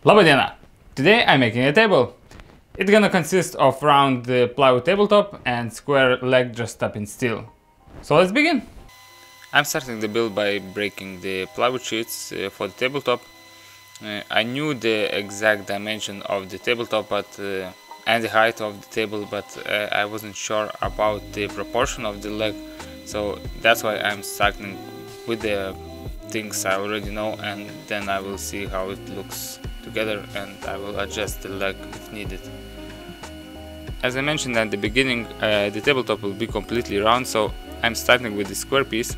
Laba diena! Today I'm making a table. It's gonna consist of round plywood tabletop and square leg dressed up in steel. So let's begin! I'm starting the build by breaking the plywood sheets for the tabletop. I knew the exact dimension of the tabletop and the height of the table, but I wasn't sure about the proportion of the leg, so that's why I'm starting with the things I already know, and then I will see how it looks together and I will adjust the leg if needed. As I mentioned at the beginning, the tabletop will be completely round, so I'm starting with the square piece,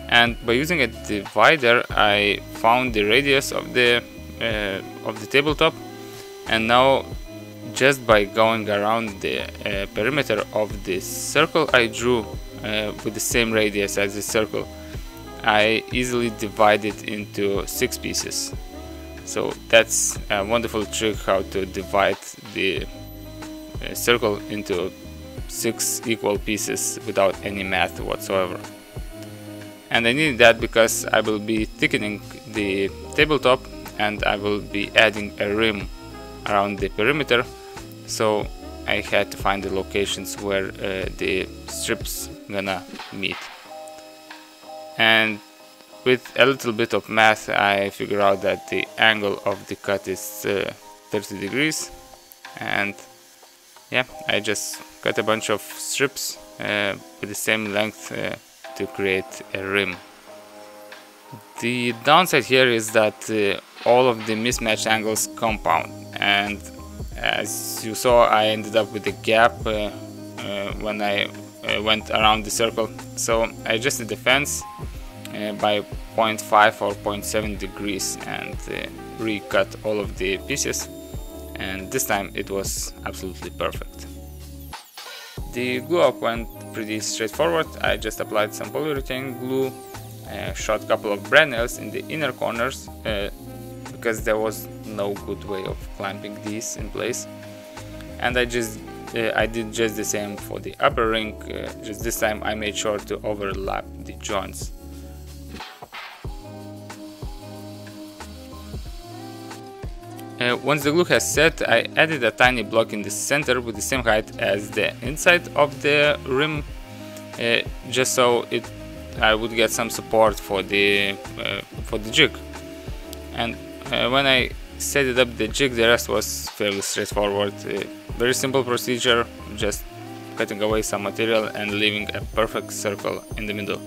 and by using a divider I found the radius of the tabletop, and now just by going around the perimeter of the circle I drew with the same radius as the circle, I easily divide it into 6 pieces. So that's a wonderful trick how to divide the circle into 6 equal pieces without any math whatsoever. And I need that because I will be thickening the tabletop and I will be adding a rim around the perimeter, so I had to find the locations where the strips gonna meet. And with a little bit of math I figure out that the angle of the cut is 30 degrees, and yeah, I just cut a bunch of strips with the same length to create a rim. The downside here is that all of the mismatched angles compound, and as you saw I ended up with a gap when I went around the circle, so I adjusted the fence by 0.5 or 0.7 degrees and recut all of the pieces, and this time it was absolutely perfect. The glue up went pretty straightforward. I just applied some polyurethane glue, shot a couple of brad nails in the inner corners because there was no good way of clamping these in place, and I did just the same for the upper ring, just this time I made sure to overlap the joints. Once the glue has set, I added a tiny block in the center with the same height as the inside of the rim, just so I would get some support for the jig. And when I set it up the jig, the rest was fairly straightforward. Very simple procedure, just cutting away some material and leaving a perfect circle in the middle.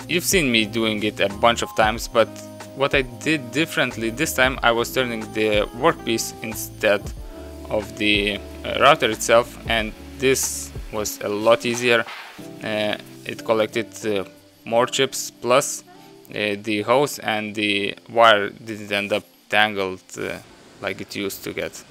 You've seen me doing it a bunch of times, but what I did differently this time, I was turning the workpiece instead of the router itself, and this was a lot easier. It collected more chips, plus the hose and the wire didn't end up tangled like it used to get.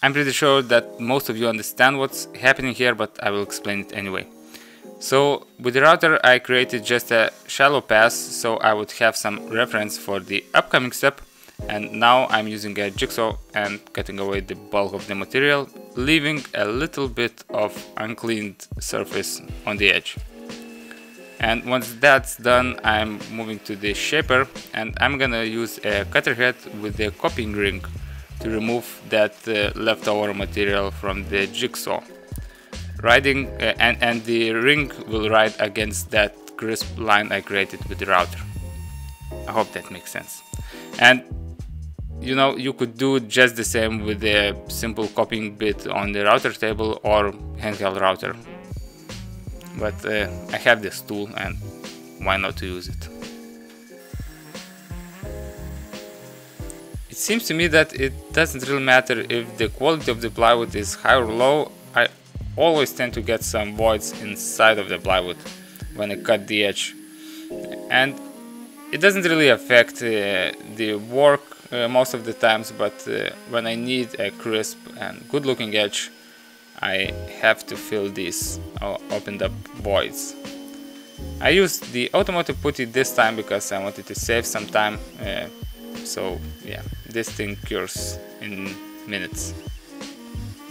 I'm pretty sure that most of you understand what's happening here, but I will explain it anyway. So with the router I created just a shallow pass so I would have some reference for the upcoming step, and now I'm using a jigsaw and cutting away the bulk of the material, leaving a little bit of uncleaned surface on the edge. And once that's done, I'm moving to the shaper, and I'm gonna use a cutter head with the copying ring to remove that leftover material from the jigsaw. And the ring will ride against that crisp line I created with the router. I hope that makes sense. And you know, you could do just the same with a simple copying bit on the router table or handheld router. But I have this tool, and why not to use it? It seems to me that it doesn't really matter if the quality of the plywood is high or low. I always tend to get some voids inside of the plywood when I cut the edge, and it doesn't really affect the work most of the times, but when I need a crisp and good looking edge, I have to fill these opened up voids. I used the automotive putty this time because I wanted to save some time, so yeah, this thing cures in minutes.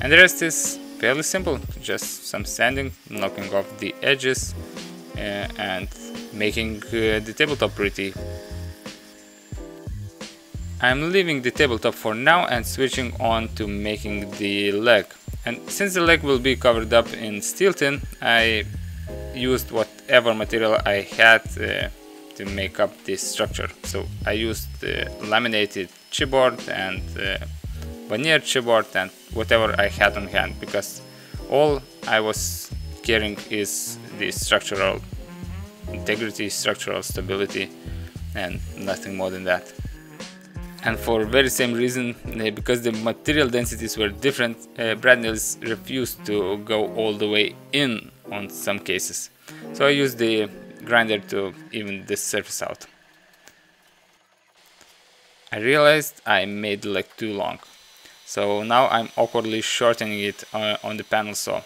And the rest is fairly simple, just some sanding, knocking off the edges and making the tabletop pretty. I'm leaving the tabletop for now and switching on to making the leg. And since the leg will be covered up in steel tin, I used whatever material I had to make up this structure. So I used laminated chipboard and veneer chipboard and whatever I had on hand, because all I was caring is the structural integrity, structural stability, and nothing more than that. And for very same reason, because the material densities were different, brad nails refused to go all the way in on some cases. So I used the grinder to even this surface out. I realized I made the leg too long, so now I'm awkwardly shortening it on the panel saw.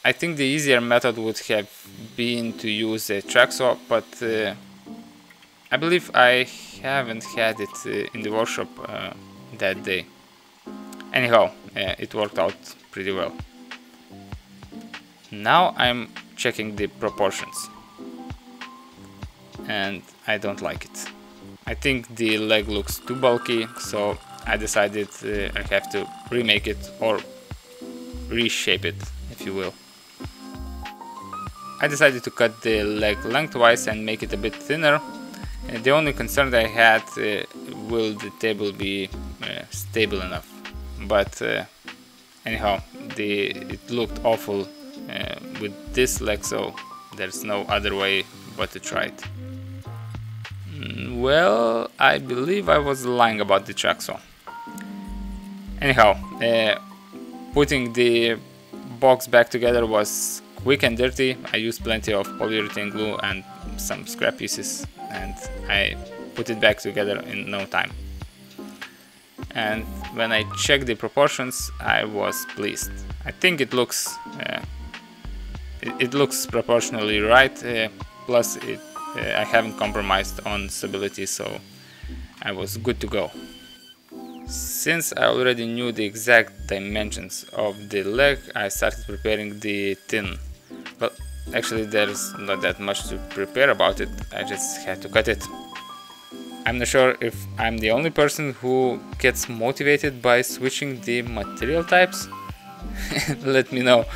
I think the easier method would have been to use a track saw, but I believe I haven't had it in the workshop that day. Anyhow, it worked out pretty well. Now I'm checking the proportions, and I don't like it. I think the leg looks too bulky, so I decided I have to remake it, or reshape it, if you will. I decided to cut the leg lengthwise and make it a bit thinner. The only concern I had, will the table be stable enough? But anyhow, it looked awful with this leg, so there's no other way but to try it. Well, I believe I was lying about the track saw. Anyhow, putting the box back together was quick and dirty. I used plenty of polyurethane glue and some scrap pieces, and I put it back together in no time. And when I checked the proportions, I was pleased. I think it looks proportionally right, plus I haven't compromised on stability, so I was good to go. Since I already knew the exact dimensions of the leg, I started preparing the tin. But actually there's not that much to prepare about it, I just had to cut it. I'm not sure if I'm the only person who gets motivated by switching the material types. Let me know.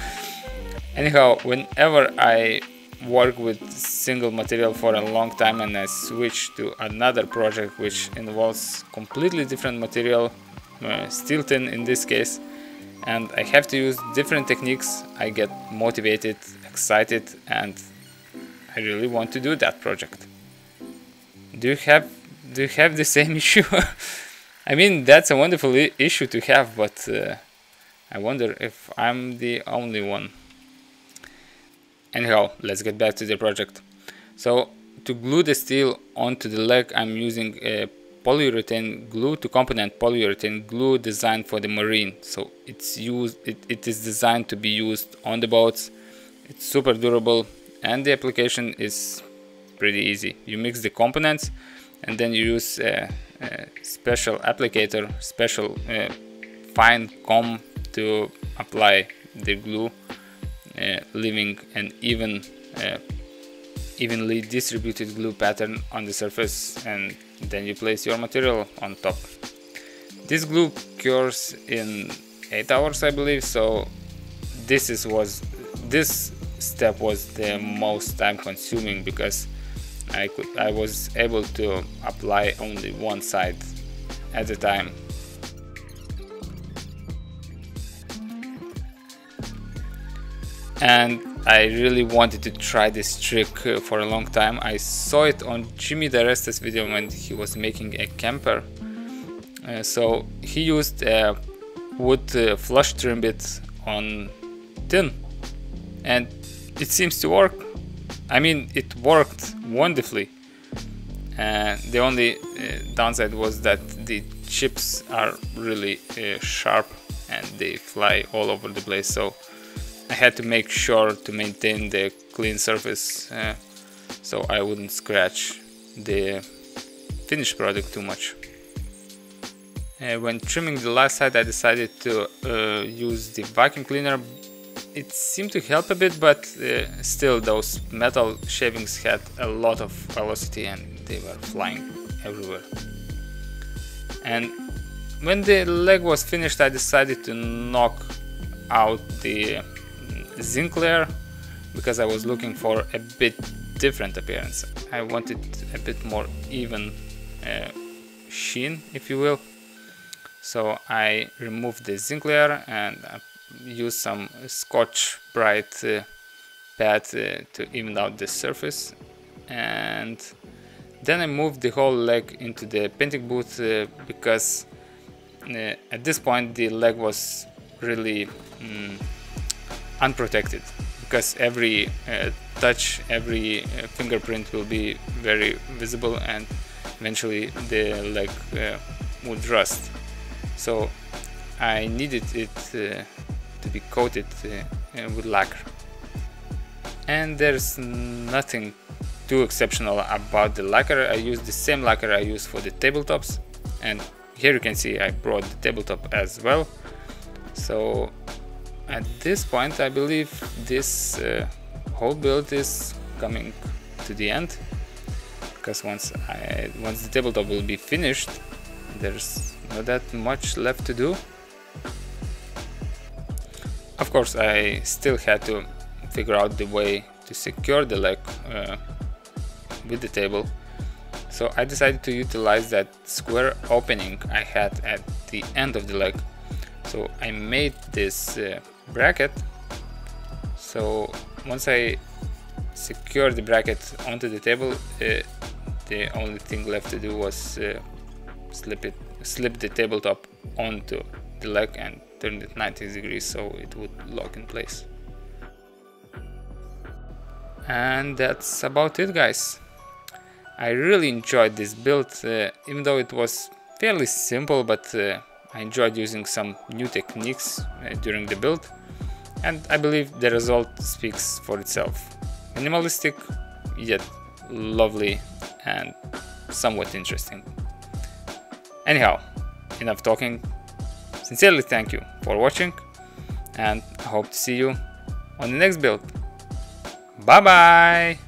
Anyhow, whenever I work with single material for a long time and I switch to another project which involves completely different material, steel tin in this case, and I have to use different techniques, I get motivated, excited, and I really want to do that project. Do you have the same issue? I mean, that's a wonderful issue to have, but I wonder if I'm the only one. Anyhow, let's get back to the project. So to glue the steel onto the leg, I'm using a polyurethane glue, two component polyurethane glue designed for the marine. So it is designed to be used on the boats. It's super durable, and the application is pretty easy. You mix the components and then you use a special applicator, special fine comb to apply the glue, leaving an evenly distributed glue pattern on the surface, and then you place your material on top. This glue cures in 8 hours, I believe, so this step was the most time consuming, because I was able to apply only one side at a time. And I really wanted to try this trick for a long time. I saw it on Jimmy DeResta's video when he was making a camper. So he used a wood flush trim bit on tin, and it seems to work. I mean, it worked wonderfully. The only downside was that the chips are really sharp and they fly all over the place, so I had to make sure to maintain the clean surface so I wouldn't scratch the finished product too much. When trimming the last side, I decided to use the vacuum cleaner. it seemed to help a bit, but still those metal shavings had a lot of velocity and they were flying everywhere. And when the leg was finished, I decided to knock out the zinc layer because I was looking for a bit different appearance. I wanted a bit more even sheen, if you will. So I removed the zinc layer and I used some Scotch Brite pad to even out the surface. And then I moved the whole leg into the painting booth because at this point the leg was really unprotected, because every touch, every fingerprint will be very visible and eventually the leg would rust. So I needed it to be coated with lacquer. And there's nothing too exceptional about the lacquer. I used the same lacquer I used for the tabletops, and here you can see I brought the tabletop as well. So at this point I believe this whole build is coming to the end, because once the tabletop will be finished, there's not that much left to do. Of course, I still had to figure out the way to secure the leg with the table. So I decided to utilize that square opening I had at the end of the leg. So I made this bracket. So once I secured the bracket onto the table, the only thing left to do was slip the tabletop onto the leg and turn it 90 degrees so it would lock in place. And that's about it, guys. I really enjoyed this build, even though it was fairly simple, but I enjoyed using some new techniques during the build, and I believe the result speaks for itself. Minimalistic, yet lovely and somewhat interesting. Anyhow, enough talking. Sincerely thank you for watching, and I hope to see you on the next build. Bye bye!